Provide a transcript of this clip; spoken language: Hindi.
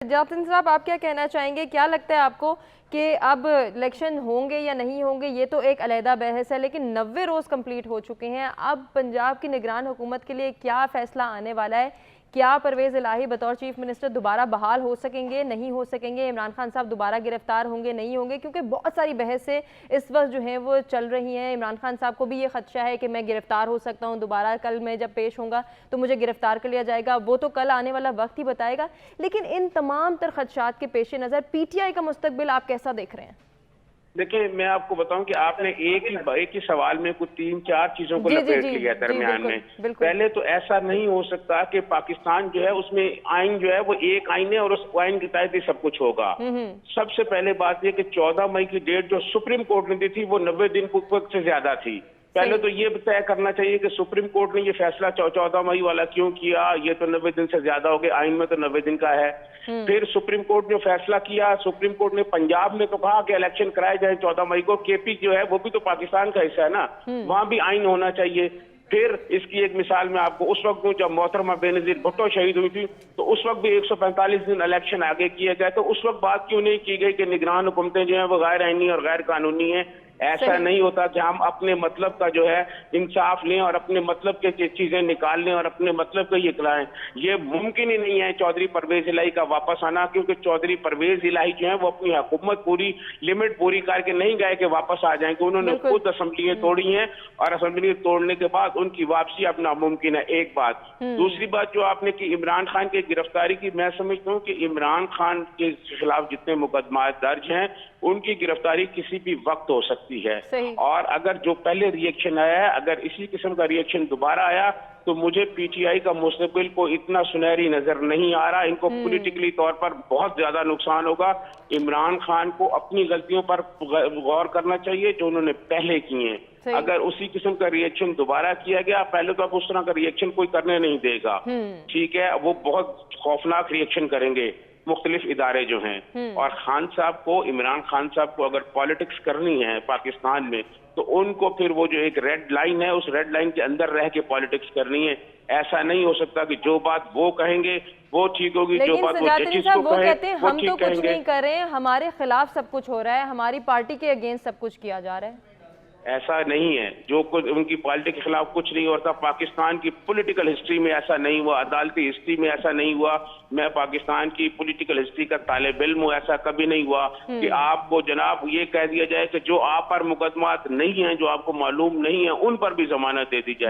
जातिन साहब, आप क्या कहना चाहेंगे? क्या लगता है आपको कि अब इलेक्शन होंगे या नहीं होंगे, ये तो एक अलहदा बहस है, लेकिन 90 रोज़ कंप्लीट हो चुके हैं। अब पंजाब की निगरान हुकूमत के लिए क्या फैसला आने वाला है? क्या परवेज़ इलाही बतौर चीफ मिनिस्टर दोबारा बहाल हो सकेंगे, नहीं हो सकेंगे? इमरान खान साहब दोबारा गिरफ्तार होंगे, नहीं होंगे? क्योंकि बहुत सारी बहसें इस वक्त जो हैं वो चल रही हैं। इमरान खान साहब को भी ये खदशा है कि मैं गिरफ्तार हो सकता हूँ दोबारा, कल मैं जब पेश होऊंगा तो मुझे गिरफ्तार कर लिया जाएगा। वो तो कल आने वाला वक्त ही बताएगा। लेकिन इन तमाम तर खदशात के पेश नज़र PTI का मुस्तकबिल आप कैसा देख रहे हैं? देखिए, मैं आपको बताऊं कि आपने एक ही सवाल में कुछ 3-4 चीजों को लपेट लिया दरमियान में। पहले तो ऐसा नहीं हो सकता कि पाकिस्तान जो है उसमें आइन जो है वो एक आइन है और उस आइन के तहत ही सब कुछ होगा। सबसे पहले बात यह कि 14 मई की डेट जो सुप्रीम कोर्ट ने दी थी वो 90 दिन से ज्यादा थी। पहले तो ये तय करना चाहिए कि सुप्रीम कोर्ट ने ये फैसला 14 मई वाला क्यों किया। ये तो 90 दिन से ज्यादा हो गया, आइन में तो 90 दिन का है। फिर सुप्रीम कोर्ट ने फैसला किया, सुप्रीम कोर्ट ने पंजाब में तो कहा कि इलेक्शन कराए जाए 14 मई को। KP जो है वो भी तो पाकिस्तान का हिस्सा है ना, वहां भी आइन होना चाहिए। फिर इसकी एक मिसाल मैं आपको उस वक्त जब मोहतरमा बेनजीर भुट्टो शहीद हुई थी तो उस वक्त भी 145 दिन इलेक्शन आगे किए गए। तो उस वक्त बात क्यों नहीं की गई कि निगरान हुकूमतें जो है वो गैर आईनी और गैर कानूनी है। ऐसा नहीं होता कि हम अपने मतलब का जो है इंसाफ लें और अपने मतलब के चीजें निकाल लें और अपने मतलब का ये कराएं। ये मुमकिन ही नहीं है चौधरी परवेज इलाही का वापस आना, क्योंकि चौधरी परवेज इलाही जो है वो अपनी हुकूमत पूरी लिमिट पूरी करके नहीं गए कि वापस आ जाएंगे। उन्होंने खुद असेंबलियां तोड़ी हैं और असेंबली तोड़ने के बाद उनकी वापसी अब नामुमकिन है। एक बात। दूसरी बात जो आपने की इमरान खान की गिरफ्तारी की, मैं समझता हूँ कि इमरान खान के खिलाफ जितने मुकदमा दर्ज हैं उनकी गिरफ्तारी किसी भी वक्त हो सकती है। और अगर जो पहले रिएक्शन आया है, अगर इसी किस्म का रिएक्शन दोबारा आया तो मुझे PTI का मुस्तकबिल को इतना सुनहरी नजर नहीं आ रहा। इनको पॉलिटिकली तौर पर बहुत ज्यादा नुकसान होगा। इमरान खान को अपनी गलतियों पर गौर करना चाहिए जो उन्होंने पहले किए हैं। अगर उसी किस्म का रिएक्शन दोबारा किया गया, पहले तो अब उस तरह का रिएक्शन कोई करने नहीं देगा, ठीक है, वो बहुत खौफनाक रिएक्शन करेंगे मुख्तलिफ इदारे जो हैं। और खान साहब को, इमरान खान साहब को अगर पॉलिटिक्स करनी है पाकिस्तान में तो उनको फिर वो जो एक रेड लाइन है उस रेड लाइन के अंदर रह के पॉलिटिक्स करनी है। ऐसा नहीं हो सकता कि जो बात वो कहेंगे वो ठीक होगी, जो बात वो जजेस को वो कहते हैं हम तो कुछ नहीं कर रहे हैं, हमारे खिलाफ सब कुछ हो रहा है, हमारी पार्टी के अगेंस्ट सब कुछ किया जा रहा है। ऐसा नहीं है, जो कुछ उनकी पार्टी के खिलाफ कुछ नहीं होता। पाकिस्तान की पॉलिटिकल हिस्ट्री में ऐसा नहीं हुआ, अदालती हिस्ट्री में ऐसा नहीं हुआ। मैं पाकिस्तान की पॉलिटिकल हिस्ट्री का तालिब इल्म हूं। ऐसा कभी नहीं हुआ कि आपको जनाब ये कह दिया जाए कि जो आप पर मुकदमात नहीं है, जो आपको मालूम नहीं है, उन पर भी जमानत दे दी जाए।